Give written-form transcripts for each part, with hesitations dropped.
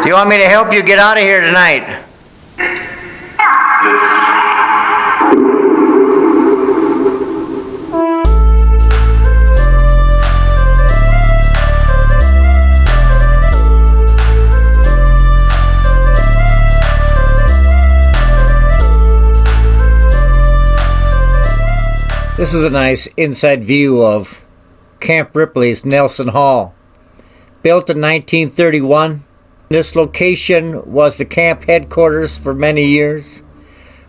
Do you want me to help you get out of here tonight? This is a nice inside view of Camp Ripley's Nelson Hall. Built in 1931, this location was the camp headquarters for many years.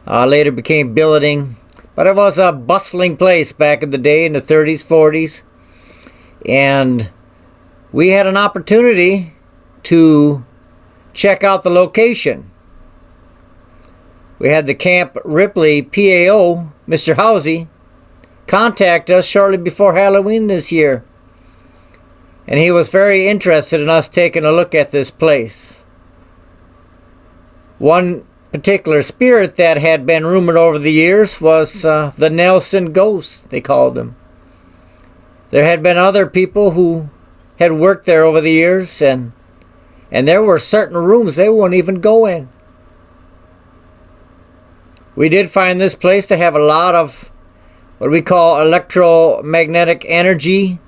Later became billeting, but it was a bustling place back in the day in the 30s, 40s. And we had an opportunity to check out the location. We had the Camp Ripley PAO, Mr. Housey, contact us shortly before Halloween this year. And he was very interested in us taking a look at this place. One particular spirit that had been rumored over the years was the Nelson Ghost, they called him. There had been other people who had worked there over the years, and there were certain rooms they wouldn't even go in. We did find this place to have a lot of what we call electromagnetic energy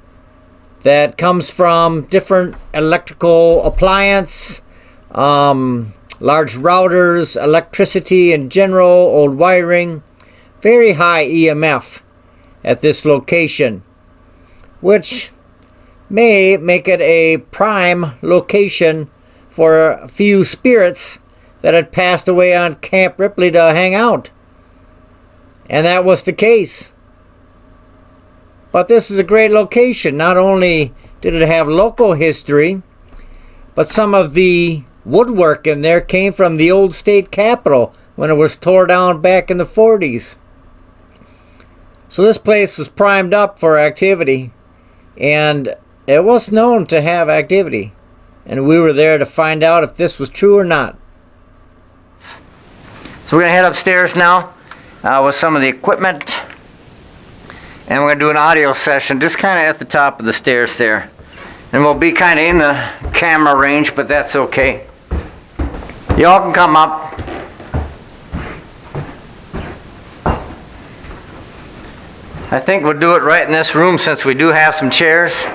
that comes from different electrical appliance, large routers, electricity in general, old wiring, very high EMF at this location, which may make it a prime location for a few spirits that had passed away on Camp Ripley to hang out. And that was the case. But this is a great location. Not only did it have local history, but some of the woodwork in there came from the old state capitol when it was tore down back in the 40s. So this place was primed up for activity, and it was known to have activity. And we were there to find out if this was true or not. So we're going to head upstairs now with some of the equipment. And we're going to do an audio session just kind of at the top of the stairs there. And we'll be kind of in the camera range, but that's okay. Y'all can come up. I think we'll do it right in this room since we do have some chairs.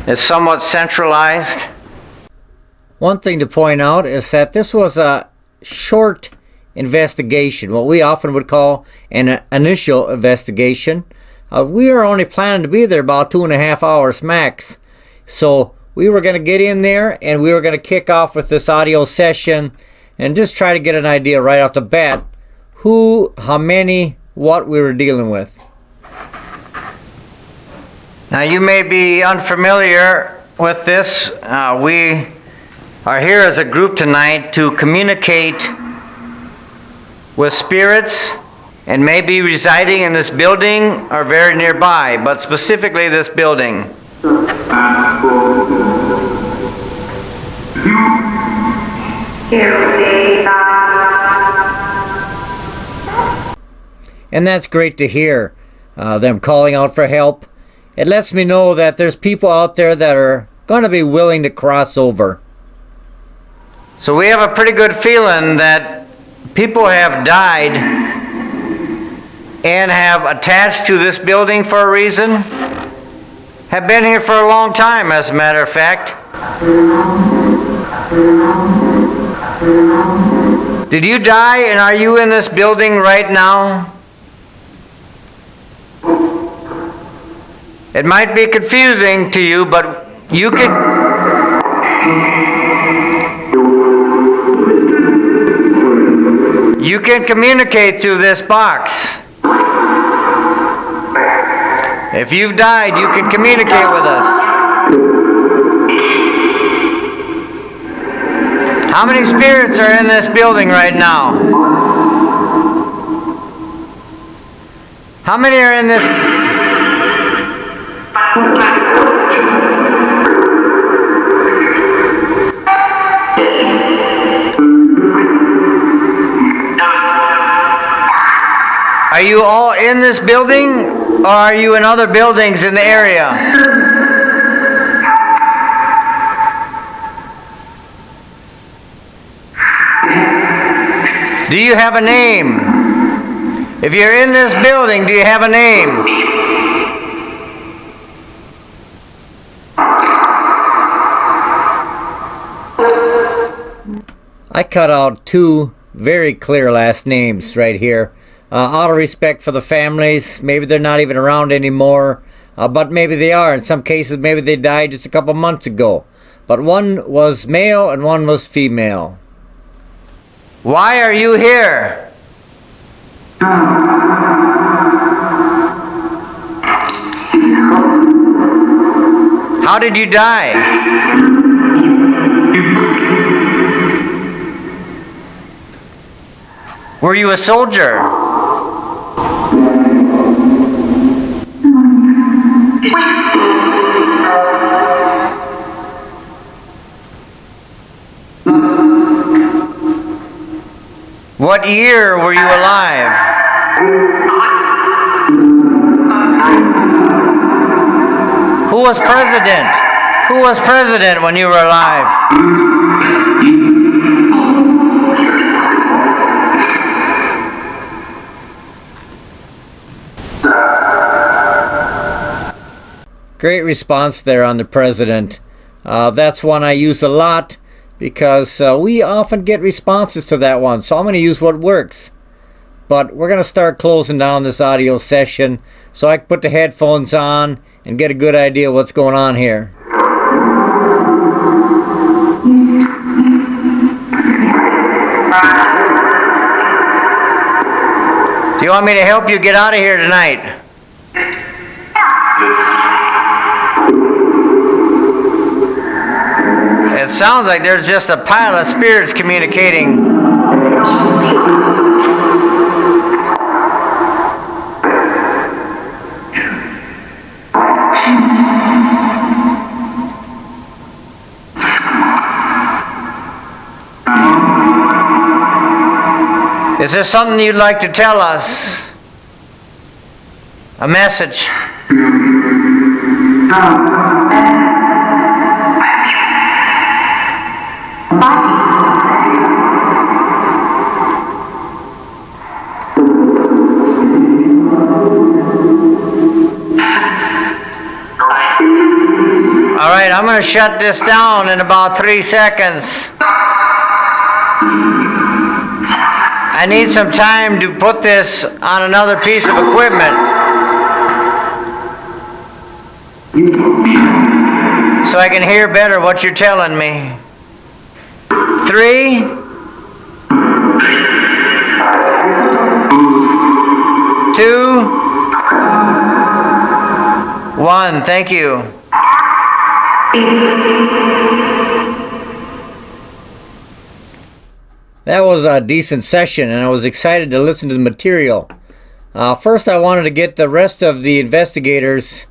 It's somewhat centralized. One thing to point out is that this was a short investigation, what we often would call an initial investigation. We were only planning to be there about 2.5 hours max. So we were going to get in there and we were going to kick off with this audio session and just try to get an idea right off the bat who, how many, what we were dealing with. Now you may be unfamiliar with this. We are here as a group tonight to communicate with spirits and may be residing in this building or very nearby, but specifically this building. And that's great to hear, them calling out for help. It lets me know that there's people out there that are going to be willing to cross over. So we have a pretty good feeling that people have died and have attached to this building for a reason, have been here for a long time, as a matter of fact. Did you die and are you in this building right now? It might be confusing to you, but you can communicate through this box. If you've died, you can communicate with us. How many spirits are in this building right now? How many are in this? Are you all in this building, or are you in other buildings in the area? Do you have a name? If you're in this building, do you have a name? I cut out 2 very clear last names right here. Out of respect for the families. Maybe they're not even around anymore. But maybe they are. In some cases, maybe they died just a couple months ago. But one was male and one was female. Why are you here? How did you die? Were you a soldier? What year were you alive? Who was president? Who was president when you were alive? Great response there on the president. That's one I use a lot because we often get responses to that one. So I'm going to use what works. But we're going to start closing down this audio session so I can put the headphones on and get a good idea of what's going on here. Do you want me to help you get out of here tonight? It sounds like there's just a pile of spirits communicating. Is there something you'd like to tell us? A message? All right, I'm going to shut this down in about 3 seconds. I need some time to put this on another piece of equipment so I can hear better what you're telling me. 3, 2, 1. Thank you. That was a decent session, and I was excited to listen to the material. First, I wanted to get the rest of the investigators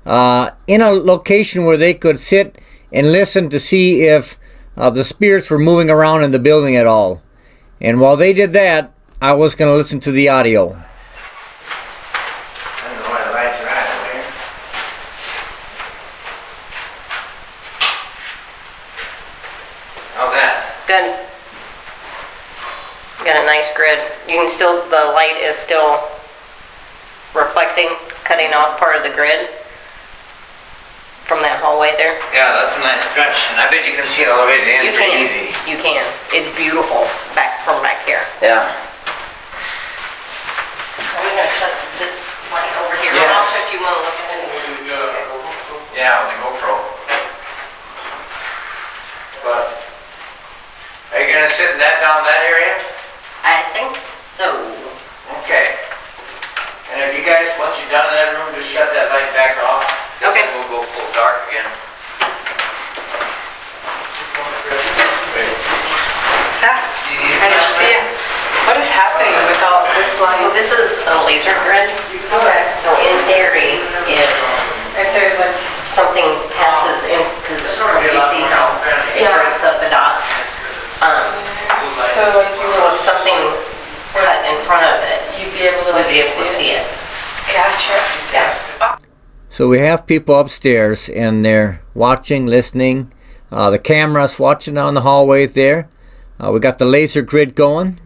in a location where they could sit and listen to see if the spirits were moving around in the building at all. And while they did that, I was going to listen to the audio. I don't know why the lights are on over here. How's that? Good. Got a nice grid. You can still, the light is still reflecting, cutting off part of the grid from that hallway there. Yeah, that's a nice stretch, and I bet you can see it all the way to the end pretty easy. You can. It's beautiful from back here. Yeah. I'm gonna shut this light over here Yes. off if you want to look at it. Yeah, with the GoPro. But are you gonna sit that down that area? I think so. Okay. And if you guys, once you're done in that room, just shut that light back off. Okay. Then we'll go full dark again. I just see it. What is happening with all this Well, light? this is a laser grid. Okay. So in theory, If there's like, something passes in, because you see how it Yeah. breaks up the dots. so like you So would, if something cut in front of it, you'd be able to we'd like be able to see it. Gotcha. Yeah. So we have people upstairs and they're watching, listening. The camera's watching on the hallway there. We got the laser grid going.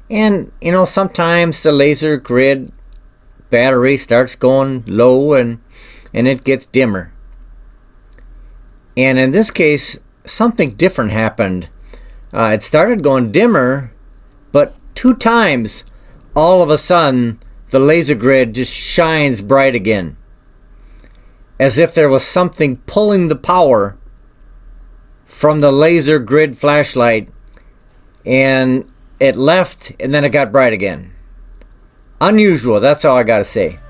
And, you know, sometimes the laser grid battery starts going low and it gets dimmer. And in this case, something different happened. It started going dimmer, but 2 times, all of a sudden, the laser grid just shines bright again. As if there was something pulling the power from the laser grid flashlight, and it left and then it got bright again. Unusual, that's all I gotta say.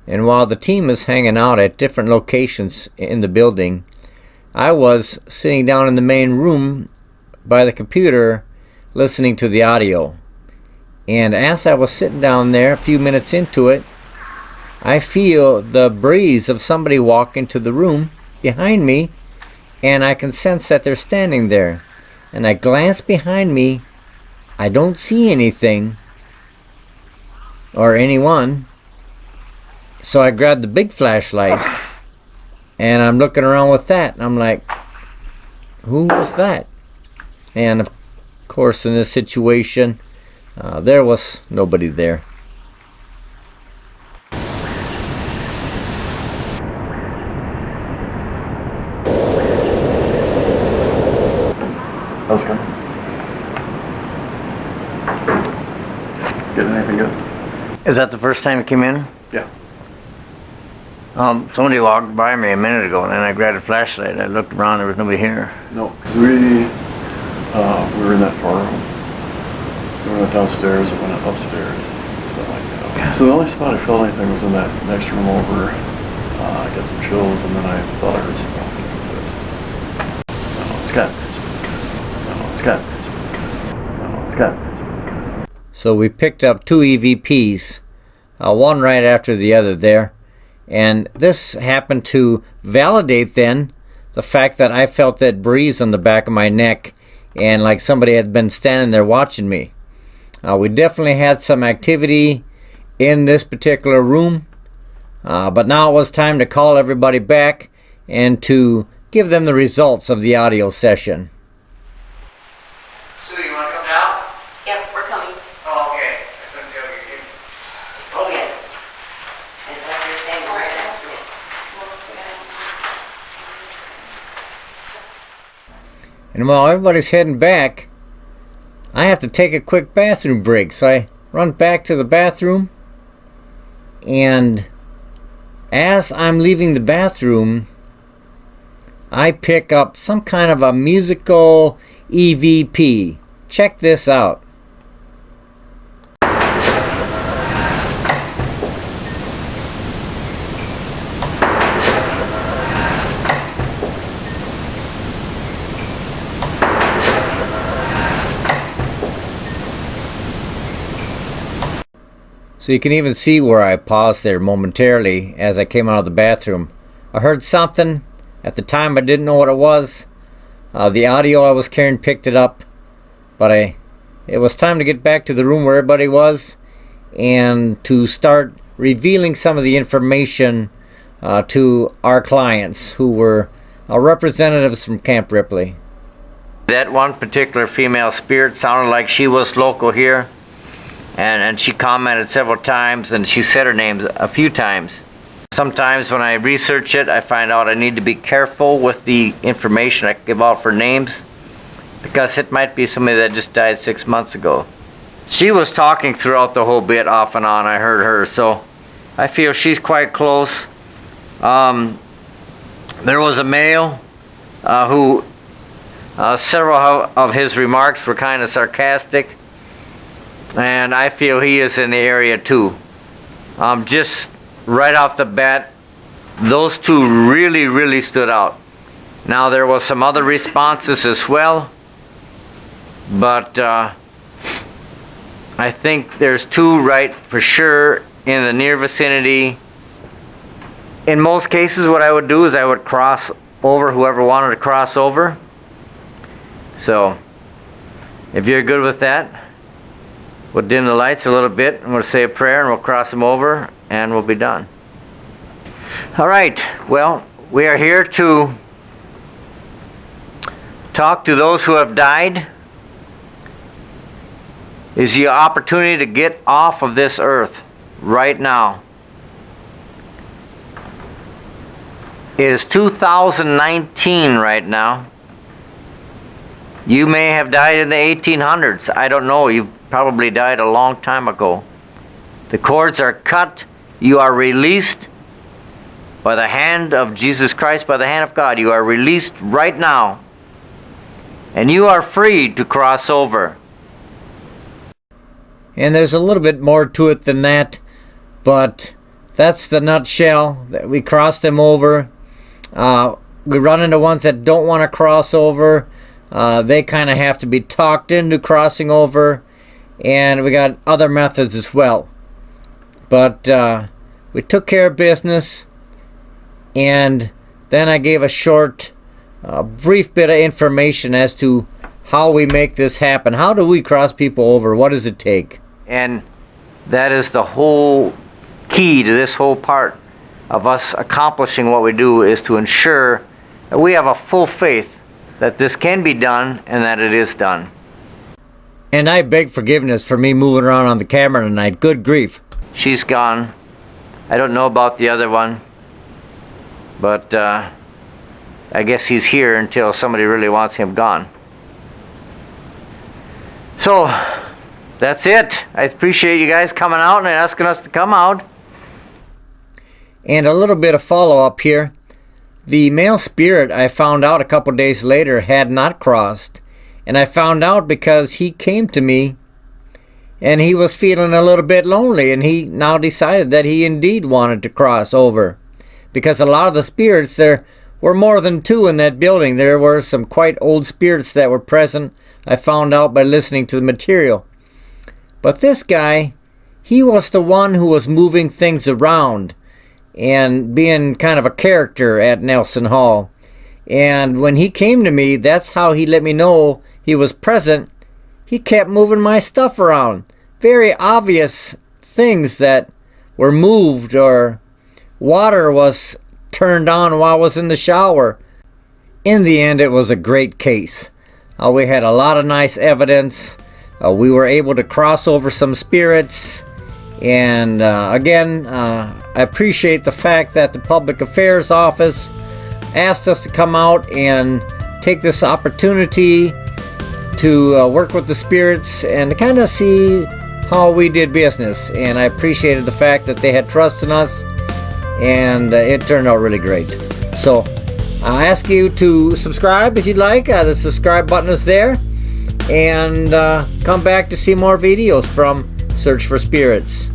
And while the team is hanging out at different locations in the building, I was sitting down in the main room by the computer listening to the audio. And as I was sitting down there, a few minutes into it, I feel the breeze of somebody walk into the room behind me, and I can sense that they're standing there. And I glance behind me, I don't see anything or anyone. So I grabbed the big flashlight and I'm looking around with that. And I'm like, who was that? And of course, in this situation, there was nobody there. How's it going? Getting anything good? Is that the first time you came in? Yeah. Somebody walked by me a minute ago, and then I grabbed a flashlight. I looked around, there was nobody here. No, because we were in that far room. We went downstairs and went upstairs, stuff like that. Okay. So the only spot I felt anything was in that next room over. I got some chills, and then I thought I heard some walking. But no, it's got So we picked up 2 EVPs, one right after the other there. And this happened to validate then the fact that I felt that breeze on the back of my neck and like somebody had been standing there watching me. We definitely had some activity in this particular room, but now it was time to call everybody back and to give them the results of the audio session. Sue, you want to come down? Yep, we're coming. Oh, okay. I couldn't tell you. Oh, yes. Is that your thing? And while everybody's heading back, I have to take a quick bathroom break. So I run back to the bathroom, and as I'm leaving the bathroom, I pick up some kind of a musical EVP. Check this out. So you can even see where I paused there momentarily as I came out of the bathroom. I heard something. At the time I didn't know what it was. The audio I was carrying picked it up. But it was time to get back to the room where everybody was and to start revealing some of the information to our clients who were representatives from Camp Ripley. That one particular female spirit sounded like she was local here. And she commented several times, and she said her name a few times. Sometimes when I research it, I find out I need to be careful with the information I give out for names, because it might be somebody that just died 6 months ago. She was talking throughout the whole bit, off and on. I heard her, so I feel she's quite close. There was a male who several of his remarks were kind of sarcastic. And I feel he is in the area too. Just right off the bat, those two really stood out. Now there was some other responses as well, but I think there's two right for sure in the near vicinity. In most cases, what I would do is I would cross over whoever wanted to cross over. So, if you're good with that, we'll dim the lights a little bit, and we'll say a prayer, and we'll cross them over, and we'll be done. All right, well, we are here to talk to those who have died. Is the opportunity to get off of this earth right now. It is 2019 right now. You may have died in the 1800s. I don't know. You probably died a long time ago. The cords are cut. You are released by the hand of Jesus Christ, by the hand of God. You are released right now. And you are free to cross over. And there's a little bit more to it than that, but that's the nutshell. We crossed them over. We run into ones that don't want to cross over. They kind of have to be talked into crossing over. And we got other methods as well. But we took care of business. And then I gave a short, brief bit of information as to how we make this happen. How do we cross people over? What does it take? And that is the whole key to this whole part of us accomplishing what we do, is to ensure that we have a full faith that this can be done and that it is done. And I beg forgiveness for me moving around on the camera tonight. Good grief. She's gone. I don't know about the other one, but I guess he's here until somebody really wants him gone. So, that's it. I appreciate you guys coming out and asking us to come out. And a little bit of follow-up here. The male spirit, I found out a couple days later, had not crossed. And I found out because he came to me and he was feeling a little bit lonely, and he now decided that he indeed wanted to cross over. Because a lot of the spirits, there were more than two in that building. There were some quite old spirits that were present. I found out by listening to the material. But this guy, he was the one who was moving things around and being kind of a character at Nelson Hall. And when he came to me, that's how he let me know he was present. He kept moving my stuff around. Very obvious things that were moved, or water was turned on while I was in the shower. In the end, it was a great case. We had a lot of nice evidence. We were able to cross over some spirits. And again, I appreciate the fact that the Public Affairs Office asked us to come out and take this opportunity to work with the spirits and to kind of see how we did business. And I appreciated the fact that they had trust in us, and it turned out really great. So I ask you to subscribe if you'd like. The subscribe button is there. And come back to see more videos from Search for Spirits.